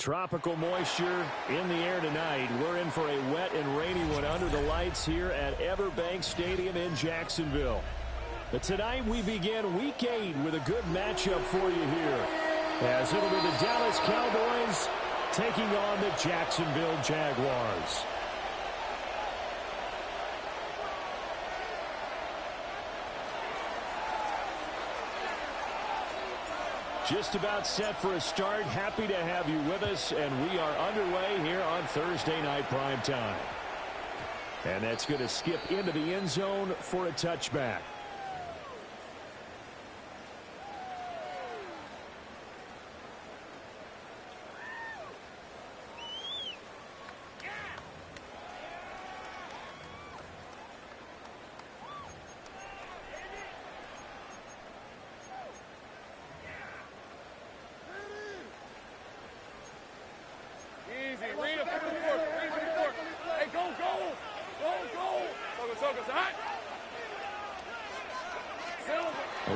Tropical moisture in the air tonight. We're in for a wet and rainy one under the lights here at Everbank Stadium in Jacksonville. But tonight we begin Week 8 with a good matchup for you here, as it'll be the Dallas Cowboys taking on the Jacksonville Jaguars. Just about set for a start. Happy to have you with us, and we are underway here on Thursday Night Prime Time. And that's going to skip into the end zone for a touchback.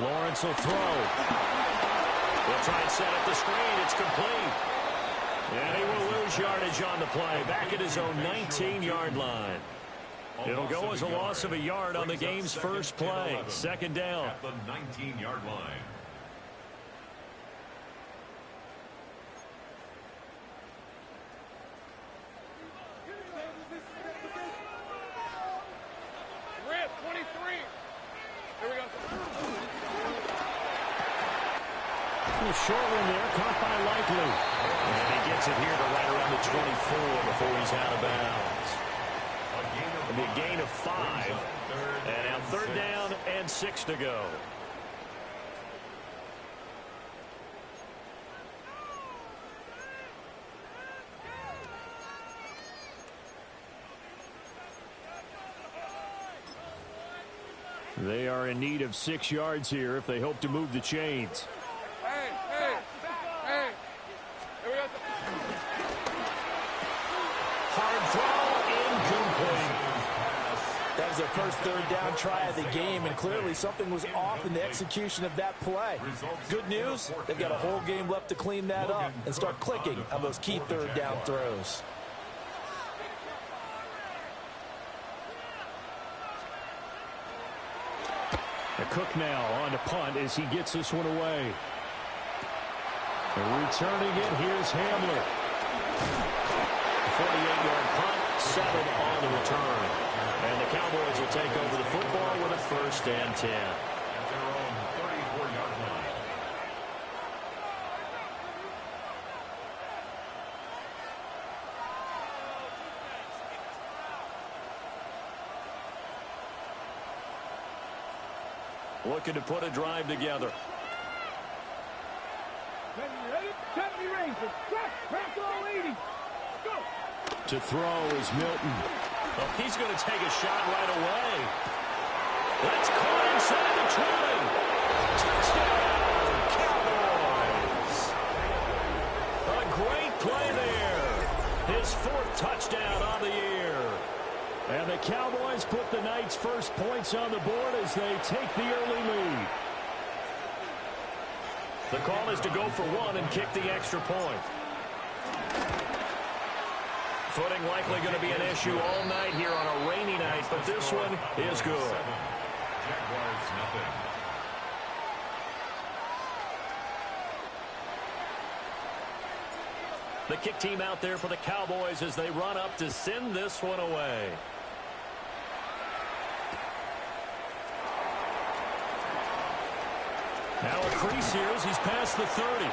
Lawrence will throw. He'll try and set up the screen. It's complete. And he will lose yardage on the play. Back at his own 19-yard line. It'll go as a loss of a yard on the game's first play. Second down. At the 19-yard line. Short one there, caught by Likely. And he gets it here to right around the 24 before he's out of bounds. It'll be a gain of 5. And now third down and 6 to go. They are in need of 6 yards here if they hope to move the chains. That was their first third down try of the game, and clearly something was off in the execution of that play. Good news, they've got a whole game left to clean that up and start clicking on those key third down throws. A Cook now on to punt as he gets this one away. And returning it, here's Hamler. 48-yard punt, 7 on the return. And the Cowboys will take over the football with a first and 10. At their own 34-yard line. Looking to put a drive together. To throw is Milton. Well, he's going to take a shot right away. That's caught inside the 20. Touchdown, Cowboys. A great play there. His 4th touchdown on the year. And the Cowboys put the night's first points on the board as they take the early lead. The call is to go for 1 and kick the extra point. Footing likely going to be an issue all night here on a rainy night, but this one is good. Jaguars nothing. The kick team out there for the Cowboys as they run up to send this one away. Now a crease here as he's past the 30.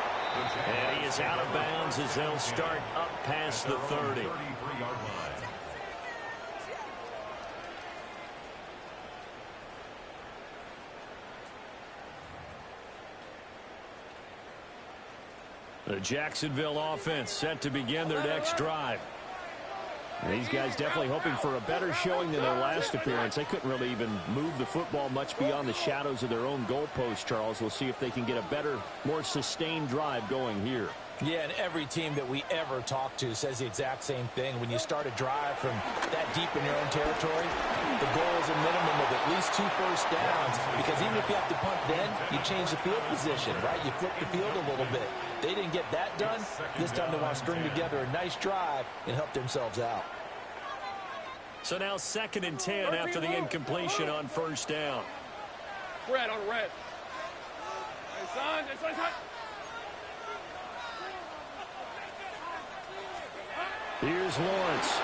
And he is out of bounds as they'll start up past the 30. 33-yard line. The Jacksonville offense set to begin their next drive. And these guys definitely hoping for a better showing than their last appearance. They couldn't really even move the football much beyond the shadows of their own goalpost, Charles. We'll see if they can get a better, more sustained drive going here. Yeah, and every team that we ever talk to says the exact same thing. When you start a drive from that deep in your own territory, the goal is a minimum of at least 2 first downs, because even if you have to punt then, you change the field position, right? You flip the field a little bit. They didn't get that done. This time they want to string together a nice drive and help themselves out. So now 2nd and 10 after the incompletion on first down. Red on red. Hey, son. Here's Lawrence.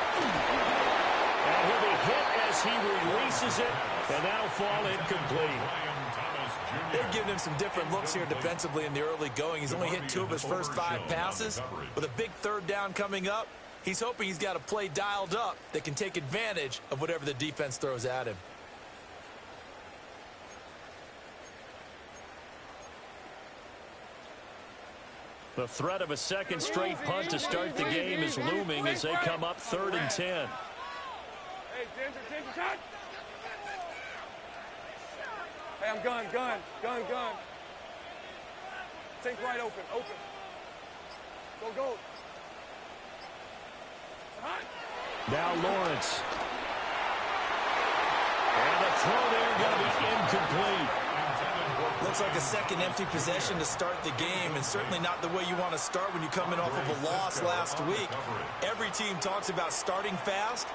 And he'll be hit as he releases it, and that'll fall incomplete. They're giving him some different looks here defensively in the early going. He's only hit 2 of his first 5 passes. With a big 3rd down coming up, he's hoping he's got a play dialed up that can take advantage of whatever the defense throws at him. The threat of a second straight punt to start the game is looming as they come up 3rd and 10. Hey, Ginger. Hey, I'm gun. Think right open. Go. Now Lawrence. And the throw there going to be incomplete. Looks like a second empty possession to start the game, and certainly not the way you want to start when you come in off of a loss last week. Every team talks about starting fast.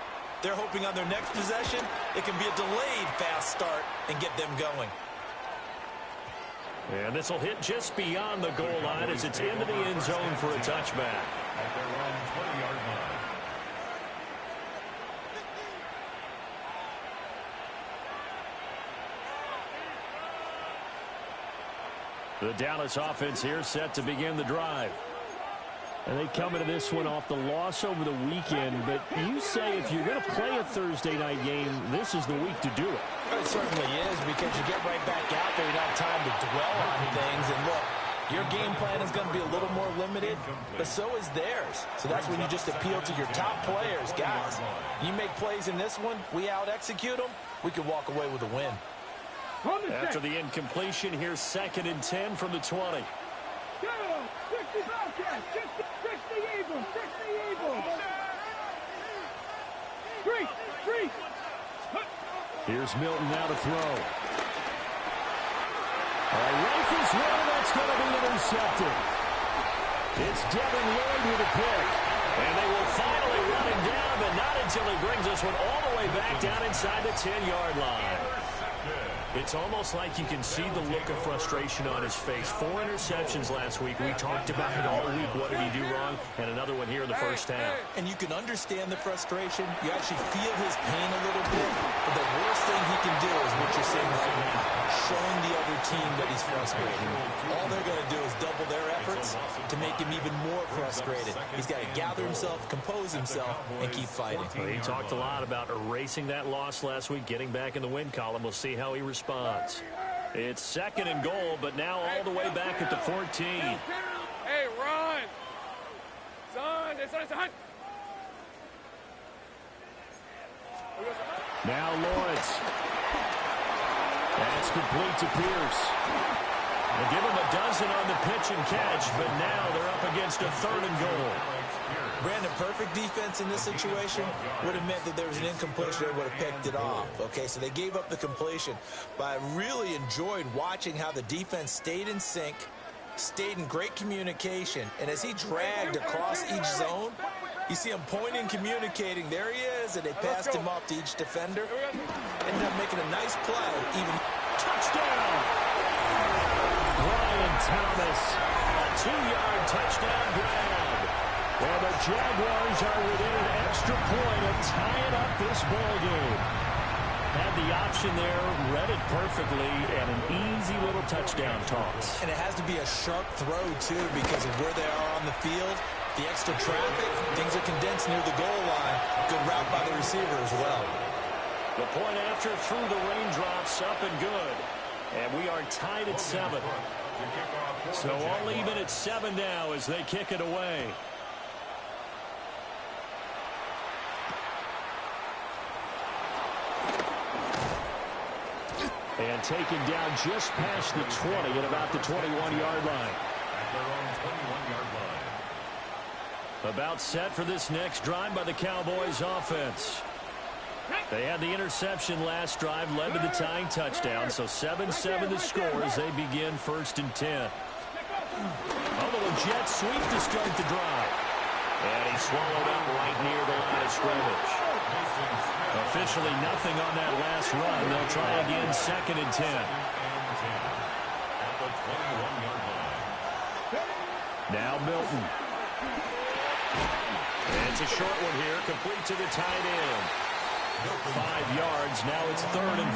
They're hoping on their next possession it can be a delayed fast start and get them going. And this will hit just beyond the goal line as it's into the end zone for a touchback. At their own 20-yard line. The Dallas offense here set to begin the drive. And they come into this one off the loss over the weekend. But you say if you're going to play a Thursday night game, this is the week to do it. It certainly is, because you get right back out there. You don't have time to dwell on things. And look, your game plan is going to be a little more limited, but so is theirs. So that's when you just appeal to your top players. Guys, you make plays in this one, we out-execute them, we can walk away with a win. After the incompletion, here's 2nd and 10 from the 20. Here's Milton now to throw. Rifles one, that's going to be intercepted. It's Devin Lloyd with a pick. And they will finally run him down, but not until he brings this one all the way back down inside the 10-yard line. It's almost like you can see the look of frustration on his face. 4 interceptions last week. We talked about it all week. What did he do wrong? And another one here in the first half. And you can understand the frustration. You actually feel his pain a little bit. But the worst thing he can do is what you're saying right now, showing the other team that he's frustrated. All they're going to do is double their efforts to make him even more frustrated. He's got to gather himself, compose himself, and keep fighting. Well, he talked a lot about erasing that loss last week, getting back in the win column. We'll see how he responds. It's 2nd and goal, but now all the way back at the 14. Hey, run! Son. Now Lawrence. That's complete to Pierce. They give him a dozen on the pitch and catch, but now they're up against a 3rd and goal. Brandon, perfect defense in this situation would have meant that there was an incompletion. They would have picked it off. Okay, so they gave up the completion. But I really enjoyed watching how the defense stayed in sync, stayed in great communication. And as he dragged across each zone, you see him pointing, communicating. There he is, and they passed him off to each defender. Ended up making a nice play. Even touchdown! Brian Thomas, a 2-yard touchdown grab. And the Jaguars are within an extra point of tying up this ball game. Had the option there, read it perfectly, and an easy little touchdown toss. And it has to be a sharp throw, too, because of where they are on the field. The extra traffic, things are condensed near the goal line. Good route by the receiver as well. The point after through the raindrops, up and good. And we are tied at 7. So all even at 7 now as they kick it away. And taken down just past the 20 at about the 21-yard line. At their own 21-yard line. About set for this next drive by the Cowboys offense. They had the interception last drive, led to the tying touchdown, so 7-7 the score as they begin 1st and 10. A little jet sweep to start the drive. And he swallowed up right near the line of scrimmage. Officially nothing on that last run. They'll try again 2nd and 10. Now Milton. And it's a short one here, complete to the tight end. 5 yards, now it's 3rd and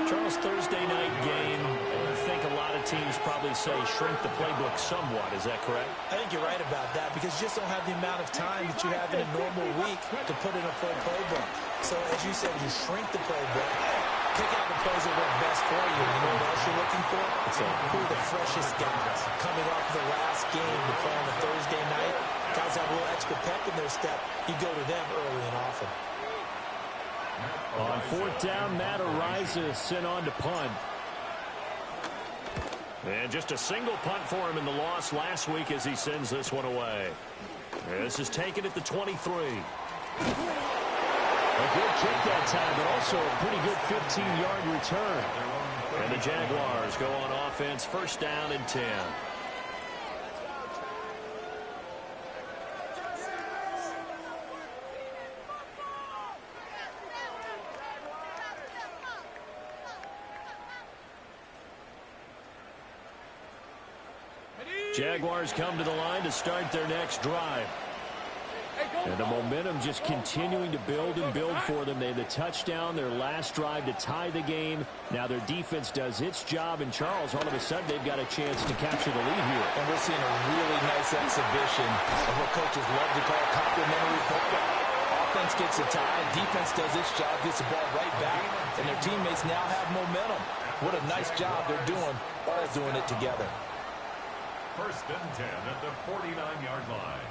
5. Charles, Thursday night game, I think a lot of teams probably say shrink the playbook somewhat. Is that correct? I think you're right about that because you just don't have the amount of time that you have in a normal week to put in a full playbook. So as you said, you shrink the playbook, pick out the plays that work best for you. You know what else you're looking for? Who are the freshest guys coming off the last game to play on a Thursday night? Guys have a little extra pep in their step. You go to them early and often. On 4th down, Matt Ariza sent on to punt. And just a single punt for him in the loss last week as he sends this one away. This is taken at the 23. A good kick that time, but also a pretty good 15-yard return. And the Jaguars go on offense, 1st down and 10. Jaguars come to the line to start their next drive. And the momentum just continuing to build and build for them. They had the touchdown, their last drive to tie the game. Now their defense does its job, and Charles, all of a sudden, they've got a chance to capture the lead here. And we're seeing a really nice exhibition of what coaches love to call complementary football. Offense gets a tie, defense does its job, gets the ball right back, and their teammates now have momentum. What a nice job they're doing, all doing it together. 1st and 10 at the 49-yard line.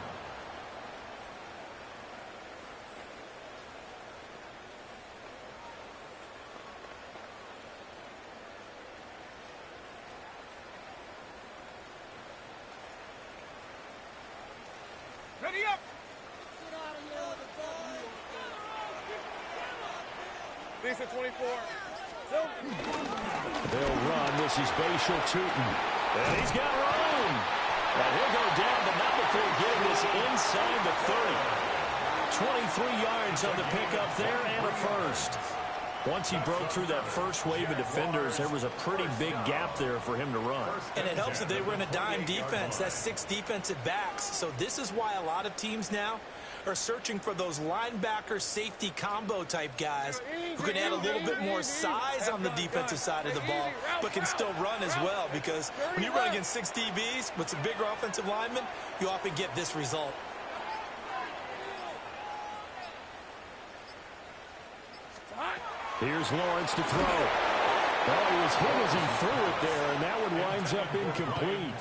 Ready up. Decent 24. They'll run. This is Bashal Tootin. And he's got room. And he'll go down, but not before getting this inside the 30. 23 yards on the pickup there and a first. Once he broke through that first wave of defenders, there was a pretty big gap there for him to run. And it helps that they run a dime defense. That's 6 defensive backs. So this is why a lot of teams now are searching for those linebacker safety combo type guys who can add a little bit more size on the defensive side of the ball, but can still run as well, because when you run against 6 DBs with some bigger offensive linemen, you often get this result. Here's Lawrence to throw. Oh, he was hit as he threw it there, and that one winds up incomplete.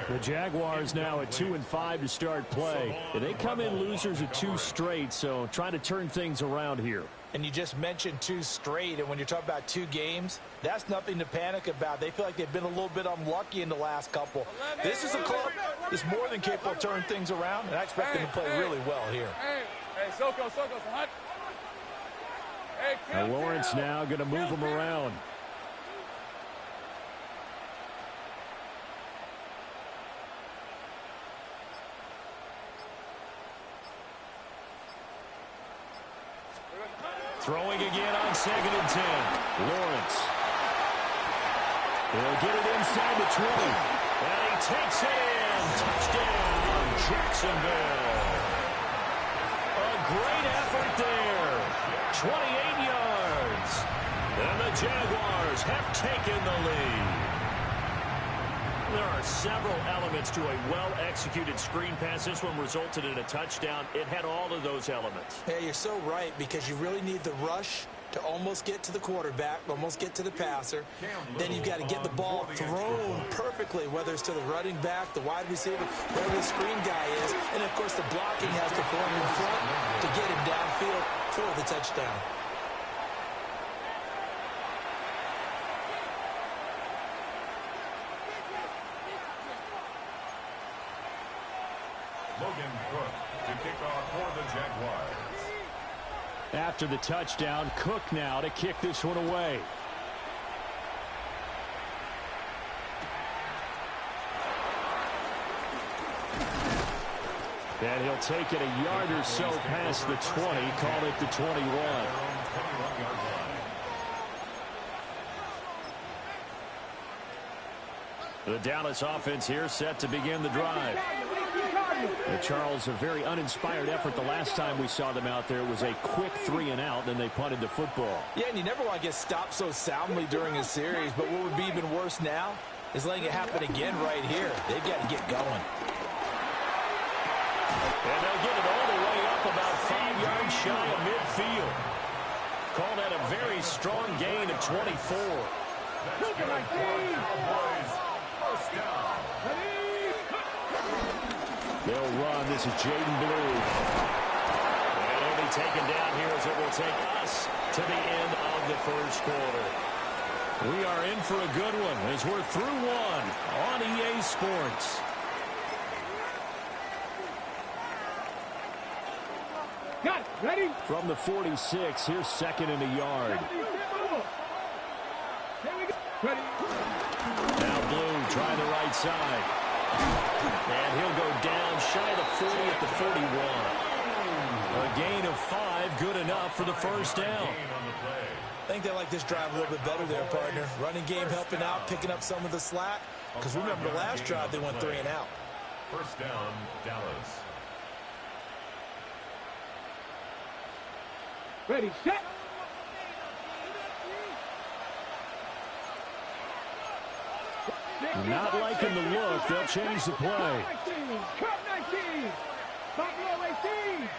The Jaguars now at 2-5 to start play. They come in losers of 2 straight, so trying to turn things around here. And you just mentioned 2 straight, and when you're talking about 2 games, that's nothing to panic about. They feel like they've been a little bit unlucky in the last couple. This is a club that's more than capable of turning things around, and I expect them to play really well here. Hey, Soko, hot. Now Lawrence now going to move him around. Throwing again on 2nd and 10. Lawrence. He'll get it inside the 20. And he takes it in. Touchdown, Jacksonville. A great effort there. 28 yards. And the Jaguars have taken the lead. There are several elements to a well-executed screen pass. This one resulted in a touchdown. It had all of those elements. Yeah, you're so right, because you really need the rush to almost get to the quarterback, almost get to the passer. Then you've got to get the ball thrown perfectly, whether it's to the running back, the wide receiver, wherever the screen guy is. And, of course, the blocking has to form in front to get him downfield for the touchdown. kickoff for the Jaguars. After the touchdown, Cook now to kick this one away. And he'll take it a yard or so past the 20, call it the 21. The Dallas offense here set to begin the drive. Charles, a very uninspired effort the last time we saw them out there. It was a quick 3-and-out, then they punted the football. Yeah, and you never want to get stopped so soundly during a series, but what would be even worse now is letting it happen again right here. They've got to get going. And they'll get it all the way up about 5 yards shy of midfield. Call that a very strong gain of 24. They'll run. This is Jaden Blue. And he'll be taken down here as it will take us to the end of the first quarter. We are in for a good one as we're through one on EA Sports. Got it. Ready? From the 46, here's second and a yard. Ready. Now Blue trying the right side. And he'll go down shy of the 40 at the 41. A gain of 5, good enough for the first down. I think they like this drive a little bit better there, partner. Running game helping out, picking up some of the slack. Because remember, the last drive they went 3-and-out. First down, Dallas. Ready, set. Not liking the look. They'll change the play. Cut 19. Buffalo 18.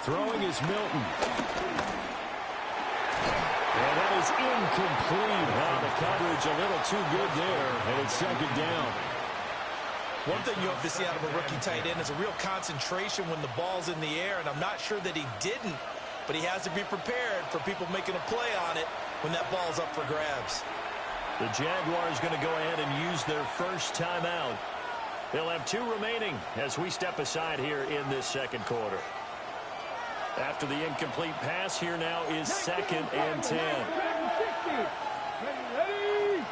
Throwing is Milton. And that is incomplete. The coverage a little too good there. And it's second down. One thing you hope to see out of a rookie tight end is a real concentration when the ball's in the air, and I'm not sure that he didn't, but he has to be prepared for people making a play on it when that ball's up for grabs. The Jaguars going to go ahead and use their first timeout. They'll have 2 remaining as we step aside here in this second quarter. After the incomplete pass, here now is second and 10. Ready.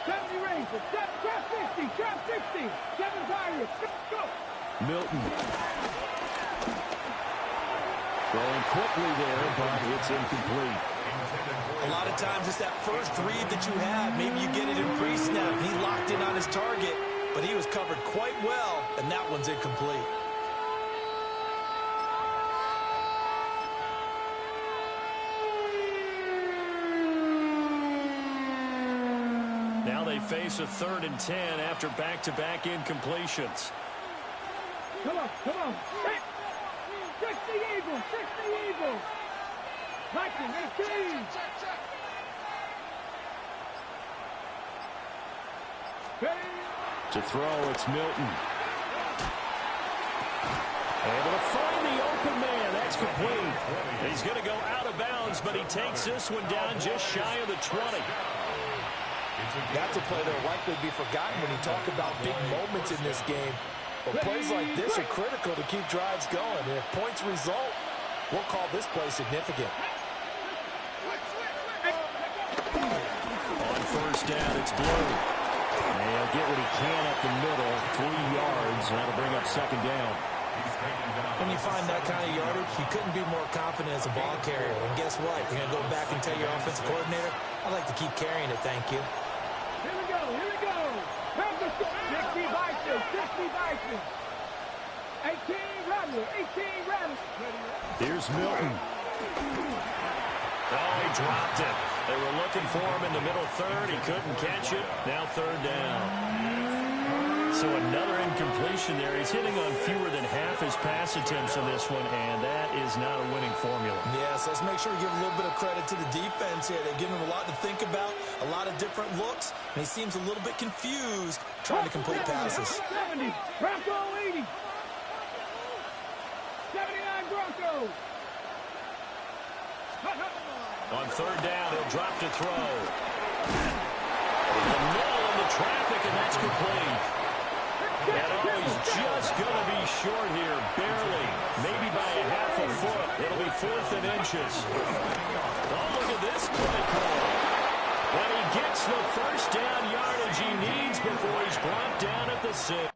70 range. Trap 60. Trap 60. 7 Pirates. Go. Milton. Throwing quickly there, but it's incomplete. A lot of times it's that first read that you have. Maybe you get it in pre-snap. He locked in on his target, but he was covered quite well, and that one's incomplete. Now they face a 3rd and 10 after back-to-back incompletions. Come on. 60 Eagles. 60 Eagles. Lightning 18. To throw, it's Milton. Able to find the open man. That's complete. He's going to go out of bounds, but he takes this one down just shy of the 20. That's a play that will likely be forgotten when you talk about big moments in this game. But plays like this are critical to keep drives going. And if points result, we'll call this play significant. On first down, it's Blue. And he'll get what he can up the middle, 3 yards. That'll bring up second down. When you find that kind of yardage, you couldn't be more confident as a ball carrier. And guess what? You're going to go back and tell your offensive coordinator, I'd like to keep carrying it, thank you. Here we go. 60 Bison. 18 Rattler. Here's Milton. Oh, he dropped it. They were looking for him in the middle third. He couldn't catch it. Now third down. So another incompletion there. He's hitting on fewer than half his pass attempts in this one, and that is not a winning formula. Yes, let's make sure we give a little bit of credit to the defense here. They've given him a lot to think about, a lot of different looks, and he seems a little bit confused trying to complete passes. 70. Bronco 80. 79 Broncos. On third down, he'll drop to throw. The middle of the traffic, and that's complete. And oh, he's just going to be short here, barely. Maybe by a half a foot. It'll be 4th and inches. Oh, look at this play call. And he gets the first down yardage he needs before he's brought down at the 6.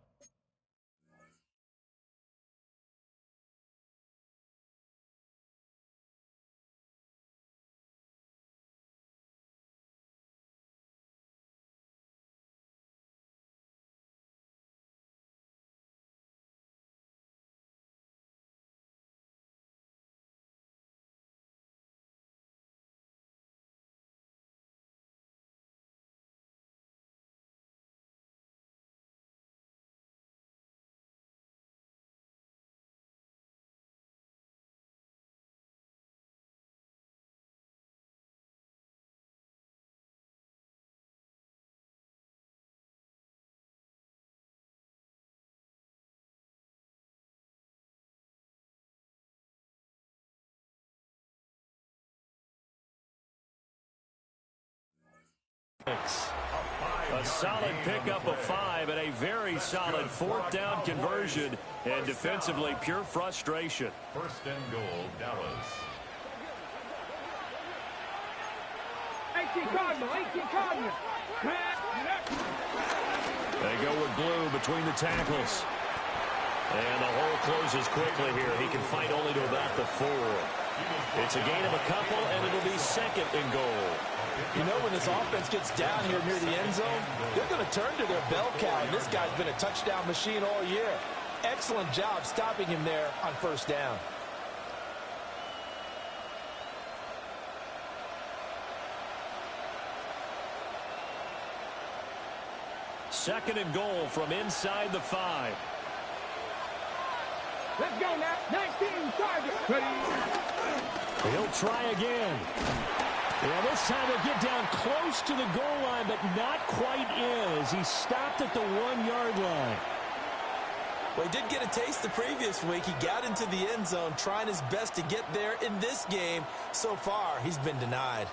A solid pickup of 5 and a very solid 4th down conversion, and defensively pure frustration. 1st and goal, Dallas. 18 Cardinal, 18 Cardinal. They go with blue between the tackles. And the hole closes quickly here. He can fight only to about the 4. It's a gain of a couple, and it'll be 2nd and goal. You know, when this offense gets down here near the end zone, they're going to turn to their bell cow, and this guy's been a touchdown machine all year. Excellent job stopping him there on 1st down. Second and goal from inside the 5. Let's go now. 19 targets. Ready? He'll try again. Yeah, this time he'll get down close to the goal line, but not quite in as he stopped at the 1-yard line. Well, he did get a taste the previous week. He got into the end zone trying his best to get there in this game. So far, he's been denied.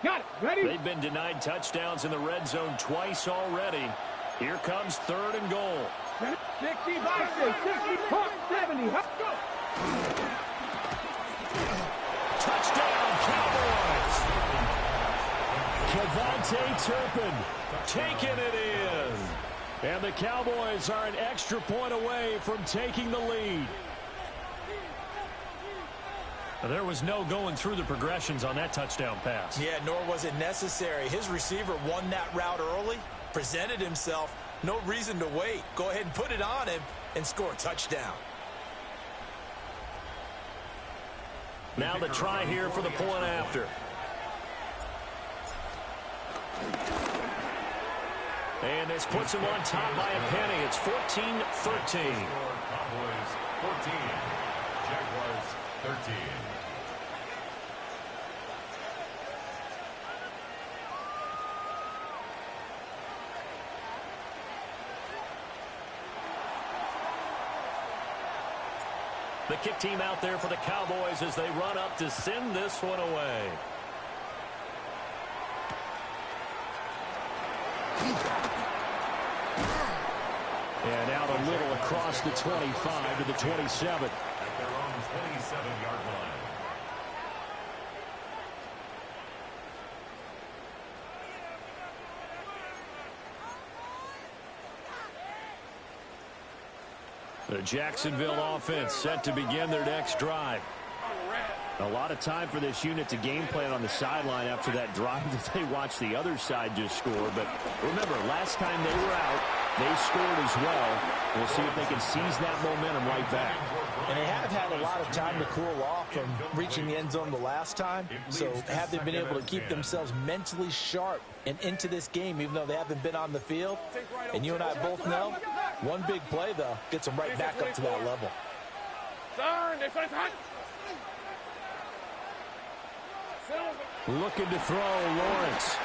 Got it. Ready? They've been denied touchdowns in the red zone twice already. Here comes 3rd and goal. 65, 60, 70. Let's go. Touchdown, Cowboys! Kevontae Turpin taking it in. And the Cowboys are an extra point away from taking the lead. There was no going through the progressions on that touchdown pass. Yeah, nor was it necessary. His receiver won that route early, presented himself. No reason to wait. Go ahead and put it on him and score a touchdown. Now the try here for the point after. And this puts him on top by a penny. It's 14-13. Cowboys 14, Jaguars 13. The kick team out there for the Cowboys as they run up to send this one away. And out a little across the 25 to the 27. At their own 27-yard line. The Jacksonville offense set to begin their next drive. A lot of time for this unit to game plan on the sideline after that drive that they watched the other side just score. But remember, last time they were out, they scored as well. We'll see if they can seize that momentum right back. And they have had a lot of time to cool off from reaching the end zone the last time. So have they been able to keep themselves mentally sharp and into this game, even though they haven't been on the field? And you and I both know, one big play, though, gets them right back up to that level. Looking to throw, Lawrence.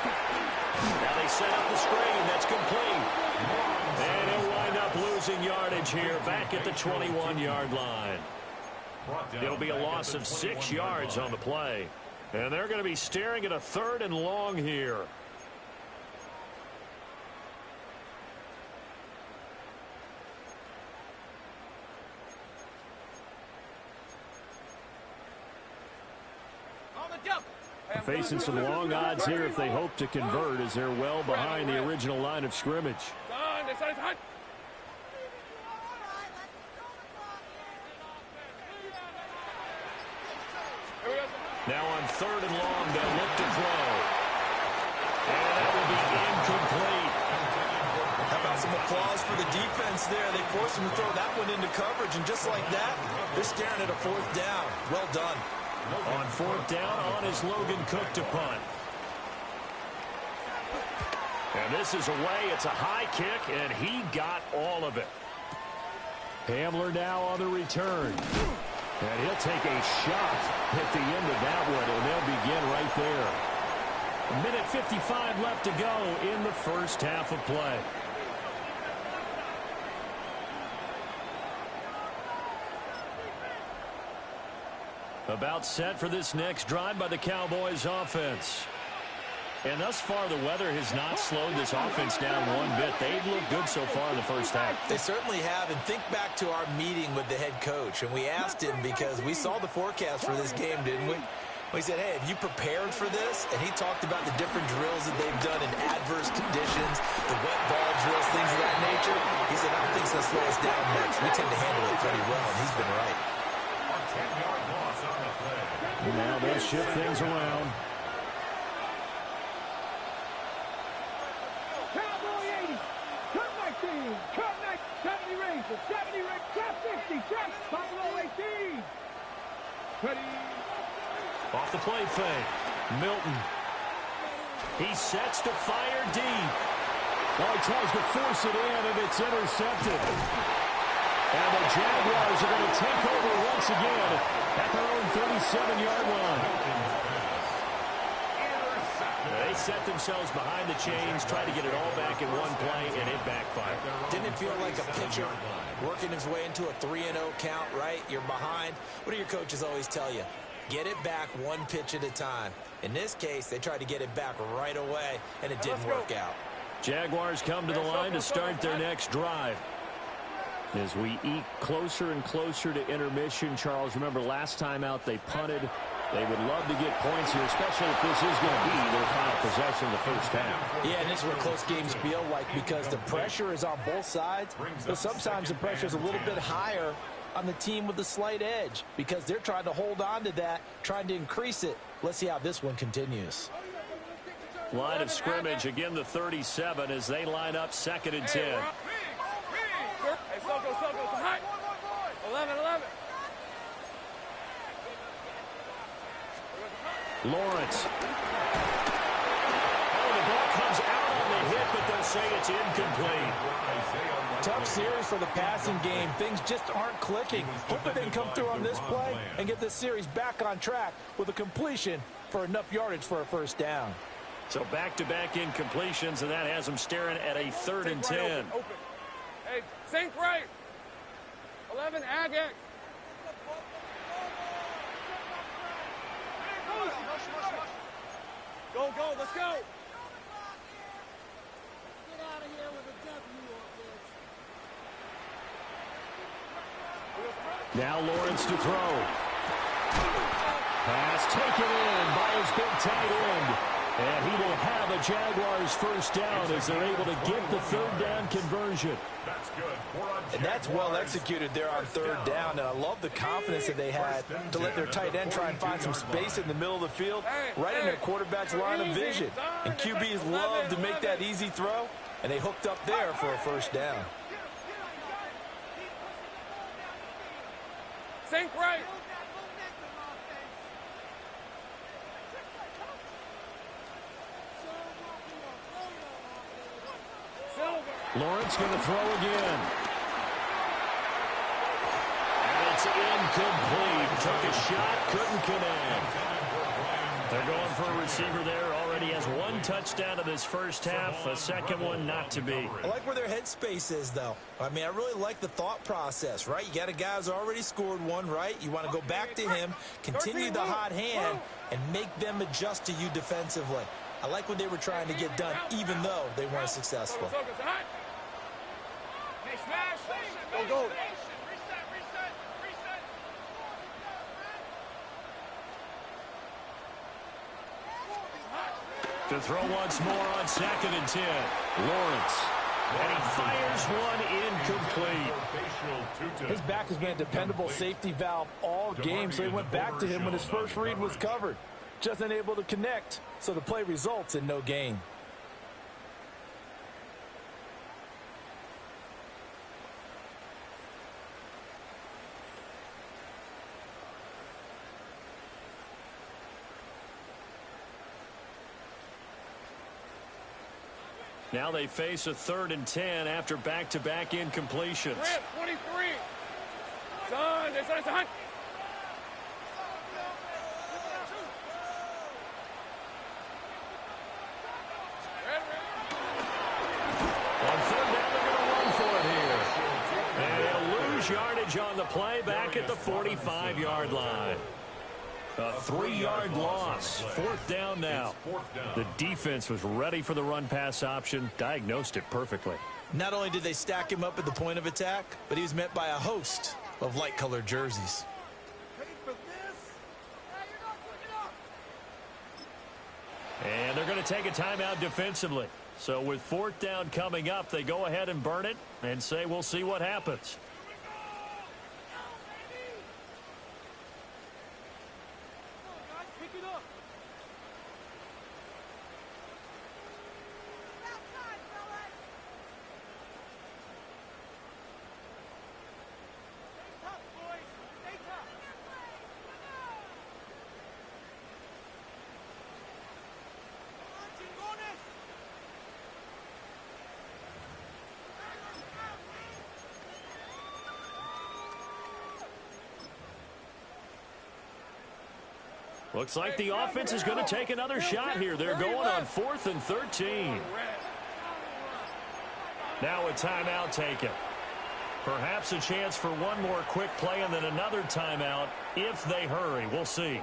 Now they set up the screen. That's complete. And he'll wind up losing yardage here back at the 21-yard line. It'll be a loss of 6 yards on the play. And they're going to be staring at a 3rd and long here. Facing some long odds here if they hope to convert, as they're well behind the original line of scrimmage. Now on 3rd and long, they'll look to throw. And that will be incomplete. How about some applause for the defense there? They forced him to throw that one into coverage, and just like that, they're staring at a 4th down. Well done. On 4th down, on is Logan Cook to punt. And this is away. It's a high kick, and he got all of it. Hamler now on the return. And he'll take a shot at the end of that one, and they'll begin right there. 1:55 left to go in the first half of play. About set for this next drive by the Cowboys offense. And thus far, the weather has not slowed this offense down one bit. They've looked good so far in the first half. They certainly have. And think back to our meeting with the head coach. And we asked him, because we saw the forecast for this game, didn't we? We said, hey, have you prepared for this? And he talked about the different drills that they've done in adverse conditions, the wet ball drills, things of that nature. He said, I don't think it's going to slow us down much. We tend to handle it pretty well, and he's been right. Now they'll shift things around. Cowboy 80. Cut 19. Cut 70 raises. 70 raises. Trap 60. Trap. Buffalo 18. Ready. Off the play fake. Milton. He sets to fire deep. Well, he tries to force it in, and it's intercepted. And the Jaguars are going to take over once again at their own 37-yard line. They set themselves behind the chains, tried to get it all back in one play, and it backfired. Didn't it feel like a pitcher working his way into a 3-0 count, right? You're behind. What do your coaches always tell you? Get it back one pitch at a time. In this case, they tried to get it back right away, and it didn't work out. Jaguars come to the line to start their next drive. As we eke closer and closer to intermission, Charles, remember last time out they punted. They would love to get points here, especially if this is going to be their final possession of the first half. Yeah, and this is what close games feel like, because the pressure is on both sides. But sometimes the pressure is a little bit higher on the team with the slight edge, because they're trying to hold on to that, trying to increase it. Let's see how this one continues. Line of scrimmage, again the 37 as they line up 2nd and 10. Hey, Soko, come high. 11. Lawrence. Oh, the ball comes out on the hit, but they'll say it's incomplete. Tough series for the passing game. Things just aren't clicking. Hoping they can come through on this play and get this series back on track with a completion for enough yardage for a first down. So back-to-back incompletions, and that has them staring at a 3rd and 10. Open. Hey, sink right. 11, Agate. Go, let's go. Get out of here with a W on this. Now Lawrence to throw. Pass taken in by his big tight end. And he will have a Jaguars first down as they're able to get the 3rd down conversion. That's good. And that's well executed there on 3rd down. And I love the confidence that they had to let their tight end try and find some space in the middle of the field, right in their quarterback's line of vision. And QBs love to make that easy throw, and they hooked up there for a first down. Sink right. Lawrence going to throw again. And it's incomplete. Took a shot, couldn't connect. They're going for a receiver there. Already has 1 touchdown in this first half. A second one not to be. I like where their headspace is, though. I mean, I really like the thought process, right? You got a guy who's already scored one, right? You want to go back to him, continue the hot hand, and make them adjust to you defensively. I like what they were trying to get done, even though they weren't successful. Go. To throw once more on 2nd and 10. Lawrence. And he fires one incomplete. His back has been a dependable safety valve all game, so he went back to him when his first read was covered. Just unable to connect, so the play results in no gain. Now they face a 3rd and 10 after back-to-back incompletions. 23. Son, it's a hunt. On 3rd down, they're going to run for it here. And they'll lose yardage on the play back at the 45-yard line. A 3-yard loss. 4th down now. The defense was ready for the run-pass option, diagnosed it perfectly. Not only did they stack him up at the point of attack, but he was met by a host of light-colored jerseys. And they're going to take a timeout defensively. So with 4th down coming up, they go ahead and burn it and say we'll see what happens. Looks like the offense is going to take another shot here. They're going on 4th and 13. Now a timeout taken. Perhaps a chance for one more quick play and then another timeout if they hurry. We'll see.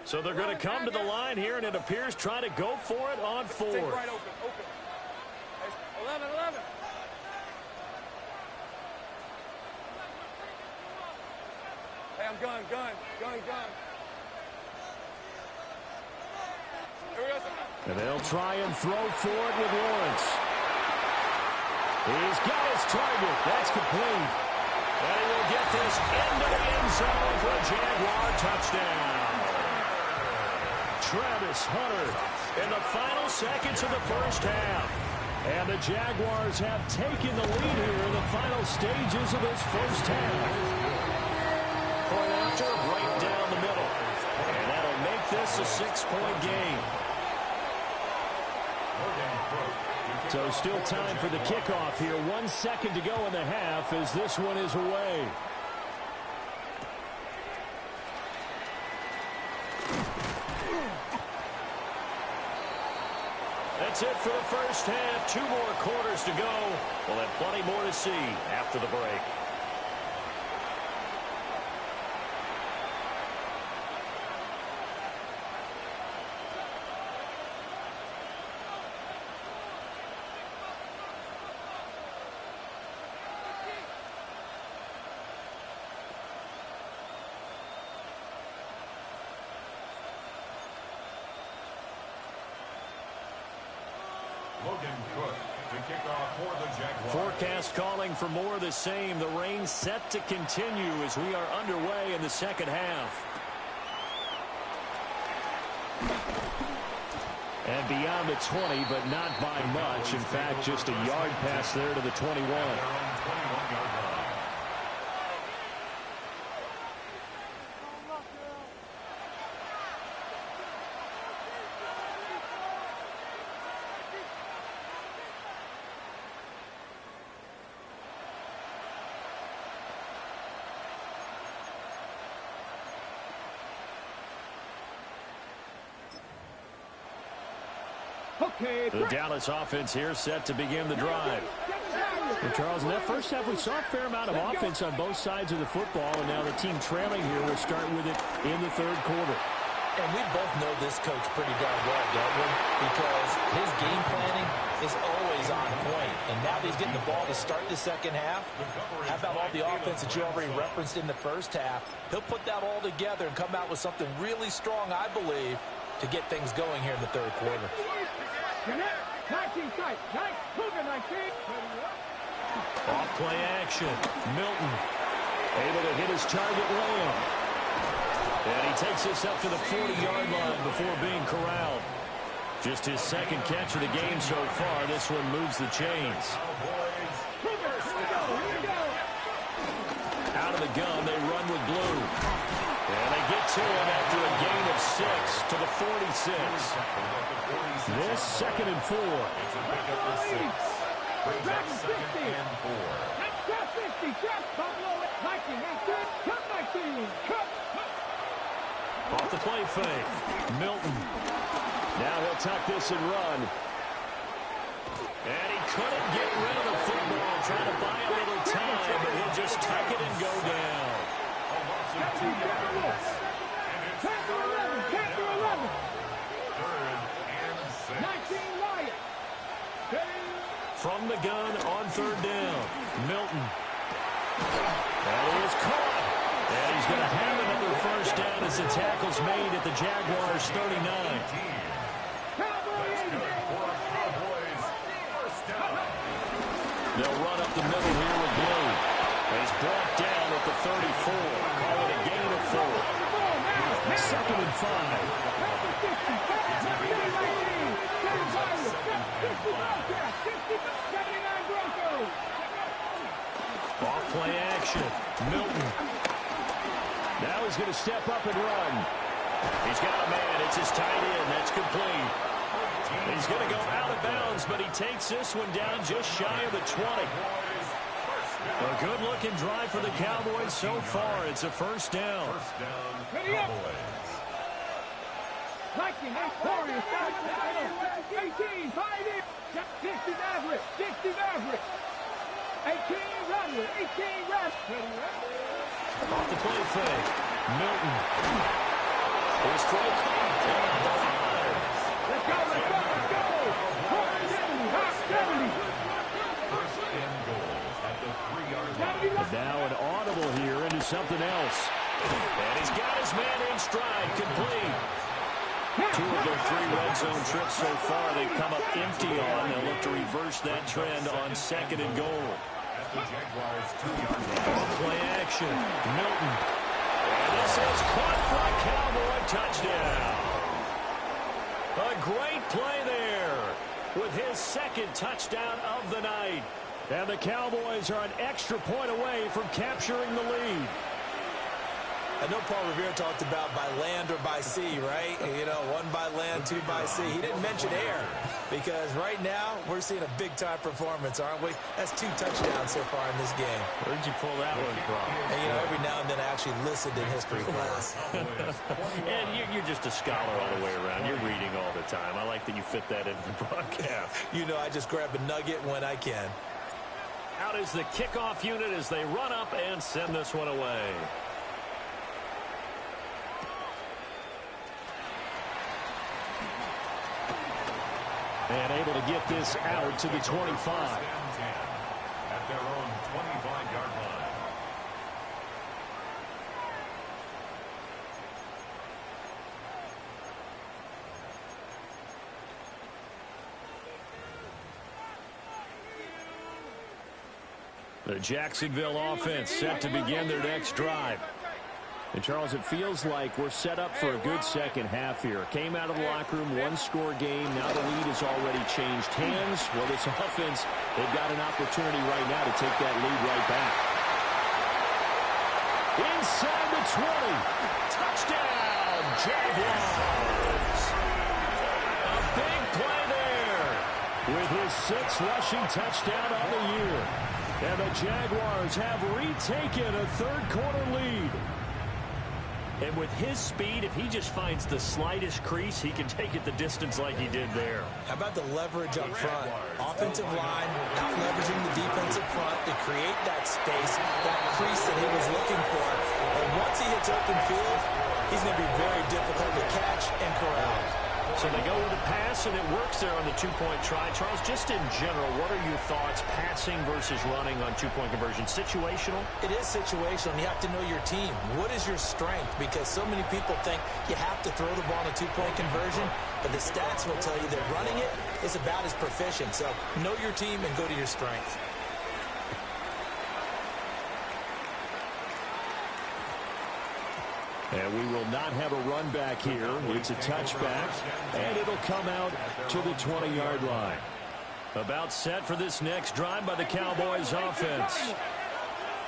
So they're going to come to the line here, and it appears try to go for it on 4th. 11. Hey, I'm gun. Here we go. And they'll try and throw for it with Lawrence. He's got his target. That's complete. And he will get this into the end zone for a Jaguar touchdown. Travis Hunter in the final seconds of the first half. And the Jaguars have taken the lead here in the final stages of this first half. Point after, right down the middle. And that'll make this a 6-point game. So still time for the kickoff here. 1 second to go in the half as this one is away. That's it for the first half. 2 more quarters to go. We'll have plenty more to see after the break. Forecast calling for more of the same. The rain set to continue as we are underway in the second half. And beyond the 20, but not by much. In fact, just a yard pass there to the 21. The Dallas offense here set to begin the drive. And Charles, in that first half, we saw a fair amount of offense on both sides of the football, and now the team trailing here will start with it in the third quarter. And we both know this coach pretty darn well, don't we? Because his game planning is always on point, and now that he's getting the ball to start the second half, how about all the offense that you already referenced in the first half? He'll put that all together and come out with something really strong, I believe, to get things going here in the third quarter. 19 tight. 19. Off play action. Milton able to hit his target layup. And he takes this up to the 40-yard line before being corralled. Just his second catch of the game so far. This one moves the chains. Out of the gun, they run with blue. And they get to him after a gain of 6 to the 46. This 2nd and 4. Off the play fake. Milton. Now he'll tuck this and run. And he couldn't get rid of the football, trying to buy a little time, but he'll just tuck it and go down. From the gun on 3rd down. Milton. That is caught. And he's going to have another first down as the tackle's made at the Jaguars' 39. They'll run up the middle here with Blue. He's brought down at the 34. Call it a gain of 4. 2nd and 5. Off play action. Milton. Now he's going to step up and run. He's got a man. It's his tight end. That's complete. He's going to go out of bounds, but he takes this one down just shy of the 20. A good-looking drive for the Cowboys so far. It's a first down. Ready up. 19, 18, 5 in. 60 average. 60 average. 18 runner. 18 rush. Off the play fake. Milton. Here's throw caught. Let's go, let's go, let's go. 70. First and goal at the 3-yard line. And now an audible here into something else. And he's got his man in stride, complete. 2 of their 3 red zone trips so far they've come up empty on. They'll look to reverse that trend on 2nd and goal. The Jaguars 2-yard line. Play action. Milton. And this is caught for a Cowboy touchdown. A great play there with his 2nd touchdown of the night. And the Cowboys are an extra point away from capturing the lead. I know Paul Revere talked about by land or by sea, right? You know, 1 by land, 2 by sea. He didn't mention air because right now we're seeing a big-time performance, aren't we? That's 2 touchdowns so far in this game. Where'd you pull that one from? And, you know, every now and then I actually listened in history class. And you're just a scholar all the way around. You're reading all the time. I like that you fit that into the broadcast. You know, I just grab a nugget when I can. Out is the kickoff unit as they run up and send this one away. And able to get this out to the 25. At their own 25-yard line. The Jacksonville offense set to begin their next drive. And, Charles, it feels like we're set up for a good second half here. Came out of the locker room, 1-score game. Now the lead has already changed hands. Well, this offense, they've got an opportunity right now to take that lead right back. Inside the 20. Touchdown, Jaguars. A big play there with his 6th rushing touchdown on the year. And the Jaguars have retaken a third-quarter lead. And with his speed, if he just finds the slightest crease, he can take it the distance like he did there. How about the leverage up front? Offensive line, out leveraging the defensive front to create that space, that crease that he was looking for. And once he hits open field, he's going to be very difficult to catch and corral. So they go with the pass, and it works there on the two-point try. Charles, just in general, what are your thoughts passing versus running on two-point conversion? Situational? It is situational. You have to know your team. What is your strength? Because so many people think you have to throw the ball in a two-point conversion, but the stats will tell you that running it is about as proficient. So know your team and go to your strength. And we will not have a run back here. It's a touchback, and it'll come out to the 20-yard line. About set for this next drive by the Cowboys offense.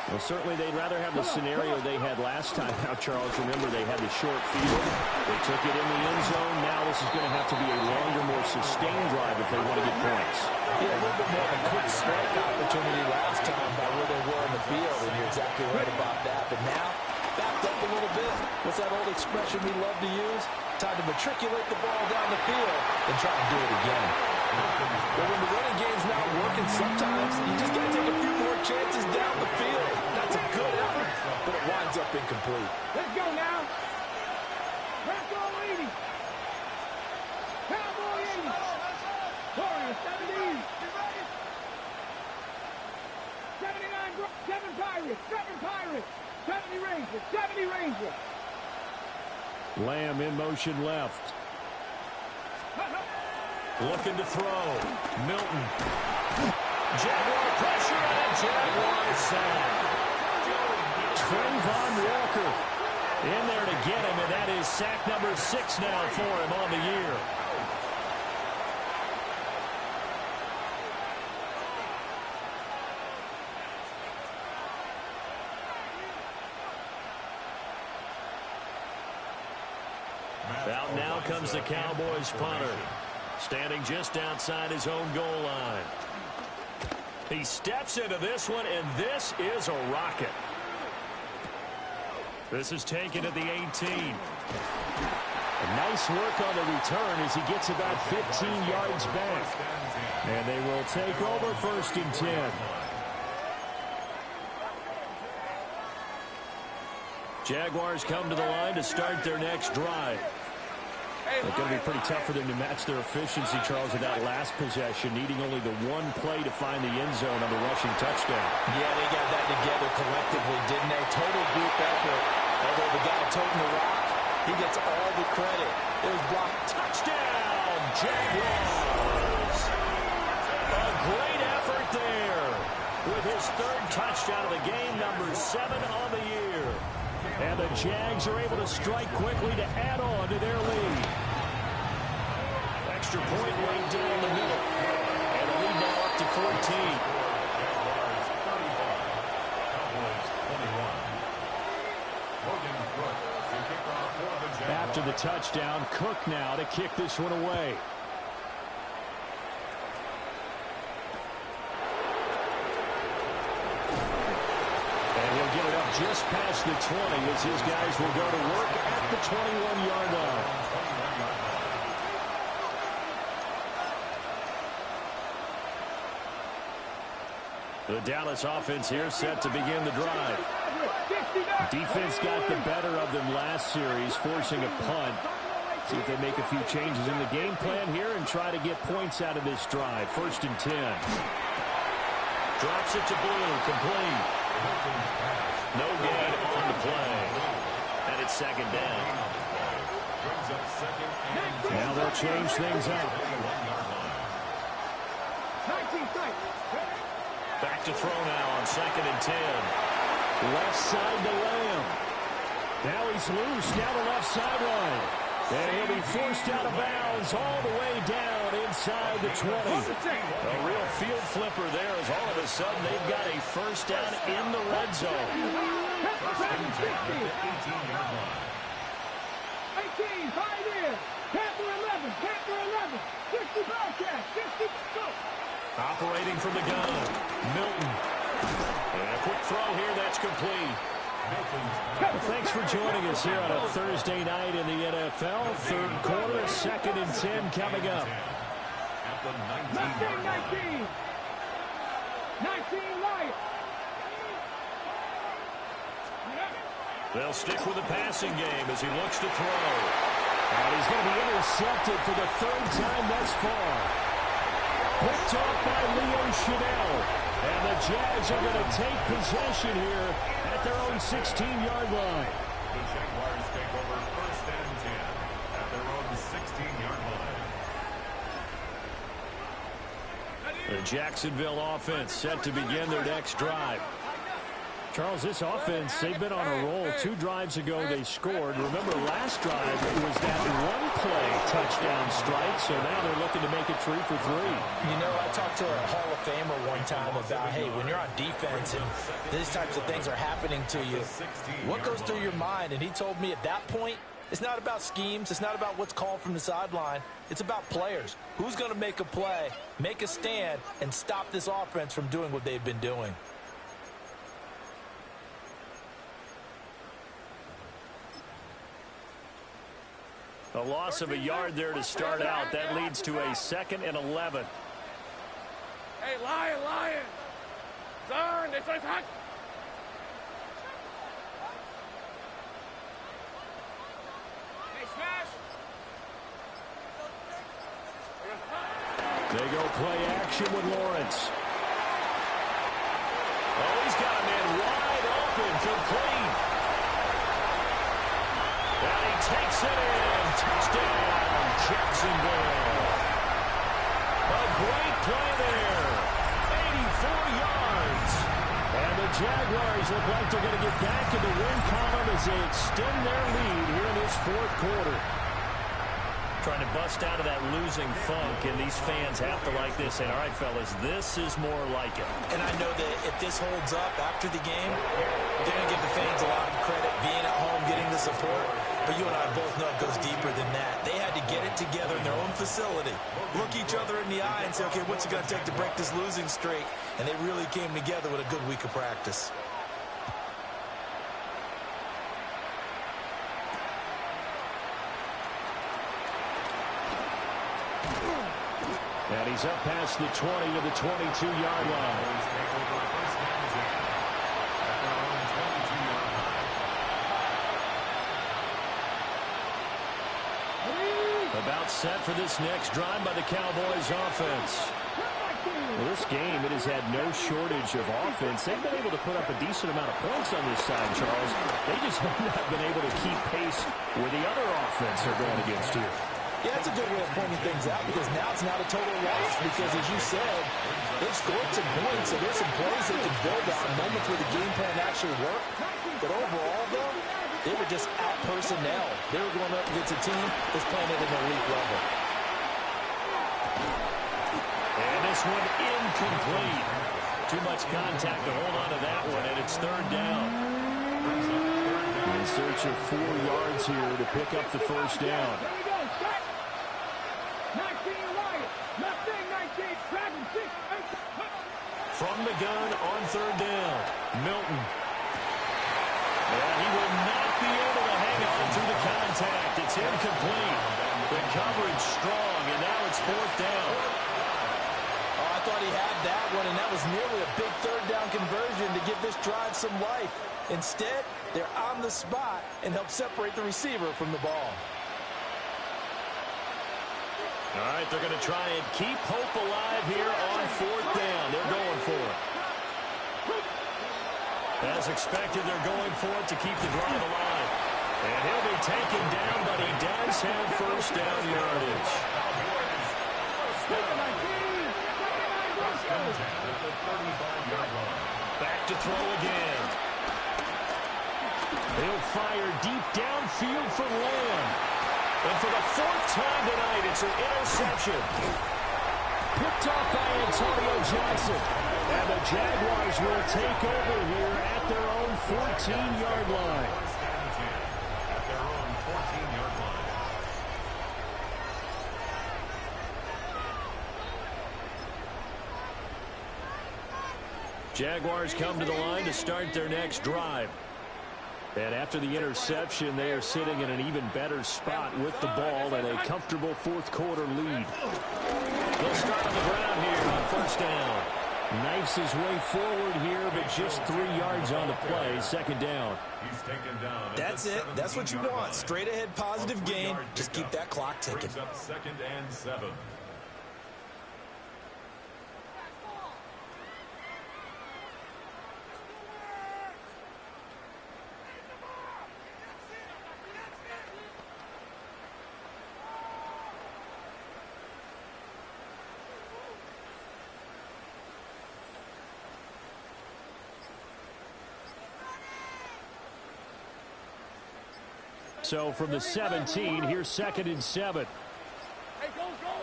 Well, certainly they'd rather have the scenario they had last time out, Charles. Remember, they had the short field. They took it in the end zone. Now this is going to have to be a longer, more sustained drive if they want to get points. Yeah, a little bit more of a quick strike opportunity last time by where they were in the field, and you're exactly right about that. But now, backed up a little bit. What's that old expression we love to use? Time to matriculate the ball down the field and try to do it again. But when the running game's not working, sometimes you just got to take a few more chances down the field. That's a good effort, but it winds up incomplete. Let's go now. Let's go 80. Cowboy 80. Warriors 70. 79, 7 Pirates, 7 Pirates. 70 Rangers, 70 Rangers. Lamb in motion left. Looking to throw. Milton. Jaguar pressure on a Jaguar sack. Trayvon Walker in there to get him, and that is sack number 6 now for him on the year. Out now comes the Cowboys punter, standing just outside his own goal line. He steps into this one, and this is a rocket. This is taken at the 18. A nice work on the return as he gets about 15 yards back. And they will take over 1st and 10. Jaguars come to the line to start their next drive. It's going to be pretty tough for them to match their efficiency, Charles, with that last possession, needing only the one play to find the end zone on the rushing touchdown. Yeah, they got that together collectively, didn't they? Total group effort. Although the guy toting the rock, he gets all the credit. It was blocked. Touchdown, Jaguars! A great effort there with his 3rd touchdown of the game, number 7 on the year. And the Jags are able to strike quickly to add on to their lead. Extra point right down the middle. And the lead now up to 14. After the touchdown, Cook now to kick this one away. Get it up just past the 20 as his guys will go to work at the 21-yard line. The Dallas offense here set to begin the drive. Defense got the better of them last series, forcing a punt. See if they make a few changes in the game plan here and try to get points out of this drive. 1st and 10. Drops it to Blue, complete. No good on the play. And it's 2nd down. Now they'll change things up. Back to throw now on 2nd and 10. Left side to Lamb. Now he's loose. Now the left sideline. And he'll be forced out of bounds all the way down inside the 20. A real field flipper there as all of a sudden they've got a 1st down in the red zone. 18, 5 in. Panther 11, Panther 11. 60 broadcast, 60, go. Operating from the gun, Milton. And a quick throw here, that's complete. Well, thanks for joining us here on a Thursday night in the NFL. 3rd quarter, 2nd and 10 coming up. 19, 19 Lions. They'll stick with the passing game as he looks to throw. And he's going to be intercepted for the third time thus far. Picked off by Leo Chanel. And the Jags are going to take possession here at their own 16-yard line. The Jaguars take over first and 10 at their own 16-yard line. The Jacksonville offense set to begin their next drive. Charles, this offense, they've been on a roll. 2 drives ago, they scored. Remember, last drive, it was that one-play touchdown strike, so now they're looking to make it 3 for 3. You know, I talked to a Hall of Famer one time about, hey, when you're on defense and these types of things are happening to you, what goes through your mind? And he told me at that point, it's not about schemes. It's not about what's called from the sideline. It's about players. Who's going to make a play, make a stand, and stop this offense from doing what they've been doing? A loss of a yard there to start out. That leads to a 2nd and 11. Hey, Lion! Zern, this is hot! Hey, smash! They go play action with Lawrence. Oh, he's got a man wide open, complete. And he takes it in. Touchdown, Jacksonville. A great play there. 84 yards. And the Jaguars look like they're going to get back in the win column as they extend their lead here in this 4th quarter. Trying to bust out of that losing funk, and these fans have to like this. And all right, fellas, this is more like it. And I know that if this holds up after the game, they're going to give the fans a lot of credit, being at home, getting the support. But you and I both know it goes deeper than that. They had to get it together in their own facility, look each other in the eye and say, okay, what's it going to take to break this losing streak? And they really came together with a good week of practice. And he's up past the 20 to the 22-yard line. About set for this next drive by the Cowboys offense. Well, this game, it has had no shortage of offense. They've been able to put up a decent amount of points on this side, Charles. They just have not been able to keep pace with the other offense they're going against here. Yeah, that's a good way of pointing things out, because now it's not a total loss, because as you said, they've scored some points, so there's some plays they can build on, moments where the game plan actually worked. But overall, though, they were just out personnel. They were going up against a team that's playing at an elite level. And this one incomplete. Too much contact to hold on to that one, and it's 3rd down. In search of 4 yards here to pick up the first down. From the gun on 3rd down, Milton. And he will not be able to hang on through the contact. It's incomplete. The coverage strong, and now it's 4th down. Oh, I thought he had that one, and that was nearly a big 3rd down conversion to give this drive some life. Instead, they're on the spot and help separate the receiver from the ball. All right, they're going to try and keep hope alive here on 4th down. They're going for it. As expected, they're going for it to keep the drive alive. And he'll be taken down, but he does have first down yardage. Back to throw again. He'll fire deep downfield for Lamb. And for the 4th time tonight, it's an interception. Picked off by Antonio Johnson. And the Jaguars will take over here at their own 14-yard line. At their own 14-yard line. Jaguars come to the line to start their next drive. And after the interception, they are sitting in an even better spot with the ball and a comfortable 4th quarter lead. They'll start on the ground here on first down. Knifes his way forward here, but just 3 yards on the play. Second down. He's taken down. That's it. That's what you want. Straight ahead, positive gain. Just keep that clock ticking. Brings up 2nd and 7. So from the 17, here's 2nd and 7. Hey, go, go.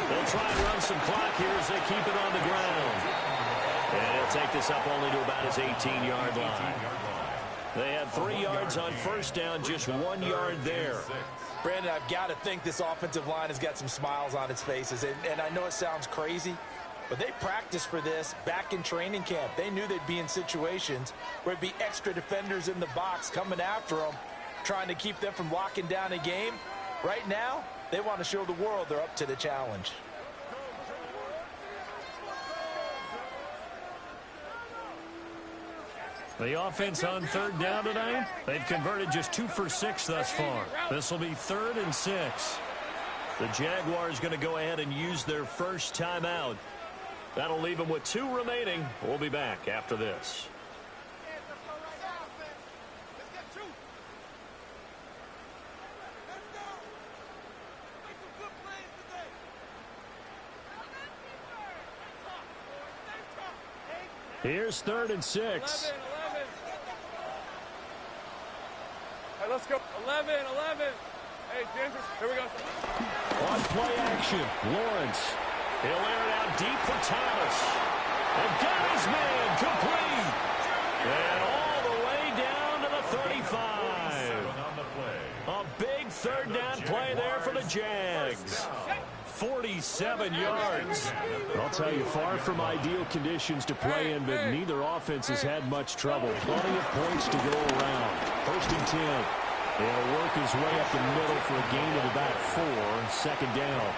They'll try and run some clock here as they keep it on the ground. And he'll take this up only to about his 18-yard line. They had 3 yards on first down, just 1 yard there. Brandon, I've got to think this offensive line has got some smiles on its faces. And I know it sounds crazy, but they practiced for this back in training camp. They knew they'd be in situations where it'd be extra defenders in the box coming after them, trying to keep them from locking down a game. Right now, they want to show the world they're up to the challenge. The offense on 3rd down tonight, they've converted just 2 for 6 thus far. This will be 3rd and 6. The Jaguars going to go ahead and use their first timeout. That'll leave them with 2 remaining. We'll be back after this. Here's 3rd and 6. 11. Hey, let's go. 11. Hey, Ginger, here we go. On play action, Lawrence. He'll air it out deep for Thomas. And got his man complete. And all the way down to the 35. A big 3rd down play there for the Jags. 47 yards. I'll tell you, far from ideal conditions to play in, but neither offense has had much trouble. Plenty of points to go around. 1st and 10. He'll work his way up the middle for a gain of about 4. 2nd down.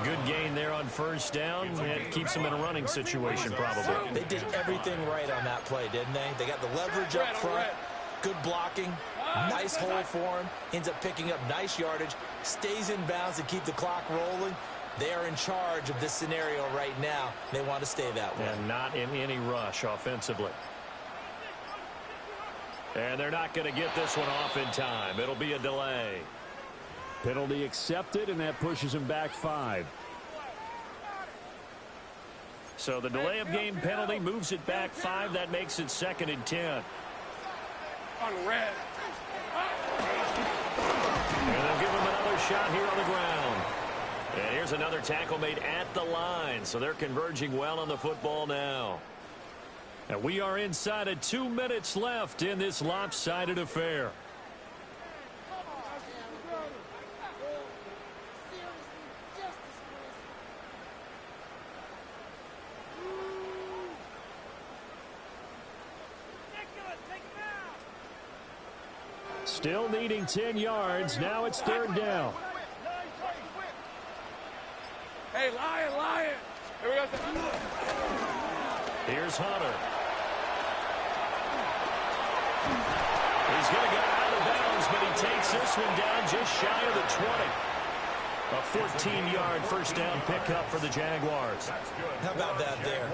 Good gain there on 1st down. It keeps them in a running situation, probably. They did everything right on that play, didn't they? They got the leverage up front, good blocking, nice hole for him, ends up picking up nice yardage, stays in bounds to keep the clock rolling. They are in charge of this scenario right now. They want to stay that way. And not in any rush offensively. And they're not going to get this one off in time. It'll be a delay. Penalty accepted, and that pushes him back 5. So the delay of game penalty moves it back 5. That makes it 2nd and 10. On red. And they'll give him another shot here on the ground. And here's another tackle made at the line. So they're converging well on the football now. And we are inside of 2 minutes left in this lopsided affair. Still needing 10 yards. Now it's 3rd down. Hey, Lion. Here we go. Here's Hunter. He's going to go out of bounds, but he takes this one down just shy of the 20. A 14-yard first down pickup for the Jaguars. How about that there?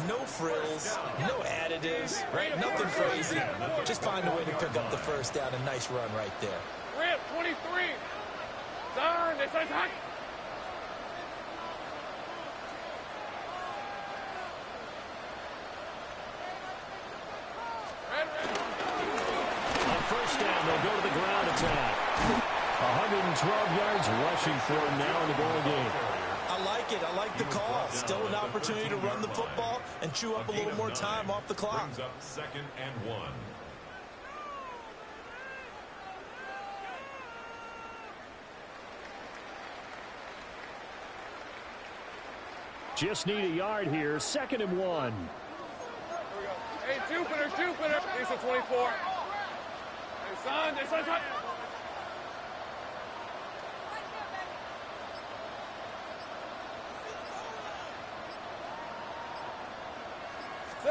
No frills, no additives, right? Nothing crazy. Just find a way to pick up the first down. A nice run right there. Rip, 23. Turn. This is hot. On first down, they'll go to the ground attack. 112 yards rushing for him now in the ball game. I like it. I like the call. Still an opportunity to run the football and chew up a little more time off the clock. Brings up 2nd and 1. Just need a yard here. 2nd and 1. Hey, Jupiter. These are 24. Hey, son. This is hot.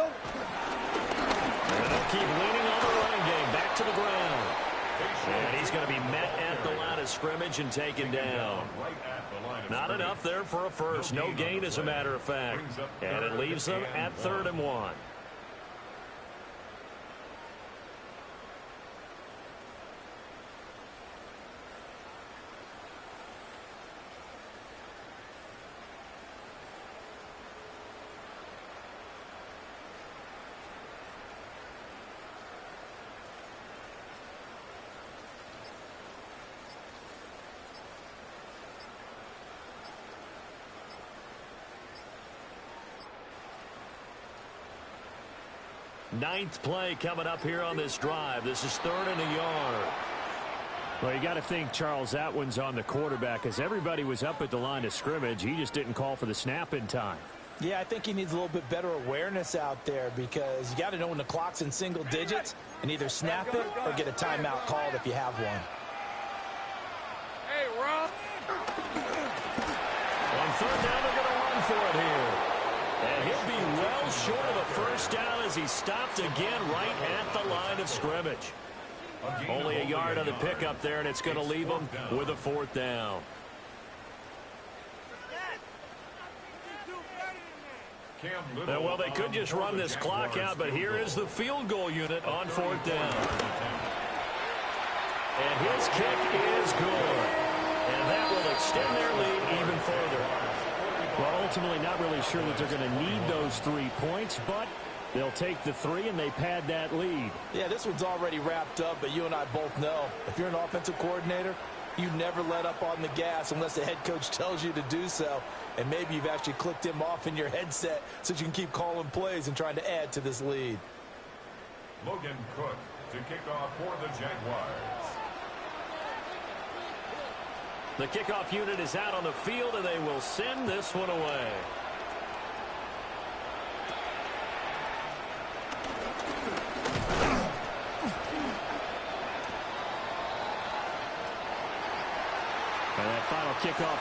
And they'll keep leaning on the running game. Back to the ground. And he's going to be met at the line of scrimmage and taken down. Not enough there for a first. No gain, as a matter of fact. And it leaves them at 3rd and 1. Ninth play coming up here on this drive. This is 3rd and a yard. Well, you got to think, Charles, that one's on the quarterback, as everybody was up at the line of scrimmage. He just didn't call for the snap in time. Yeah, I think he needs a little bit better awareness out there, because you got to know when the clock's in single digits and either snap it or get a timeout called if you have one. Hey, Rob. On 3rd down, they're going to run for it here. And he'll be well short of a first down as he's stopped again right at the line of scrimmage. Only a yard on the pickup there, and it's going to leave him with a 4th down. Now, well, they could just run this clock out, but here is the field goal unit on 4th down. And his kick is good. And that will extend their lead even further. Well, ultimately not really sure that they're going to need those 3 points, but they'll take the 3 and they pad that lead. Yeah, this one's already wrapped up, but you and I both know if you're an offensive coordinator, you never let up on the gas unless the head coach tells you to do so. And maybe you've actually clicked him off in your headset so you can keep calling plays and trying to add to this lead. Logan Cook to kick off for the Jaguars. The kickoff unit is out on the field, and they will send this one away. And that final kickoff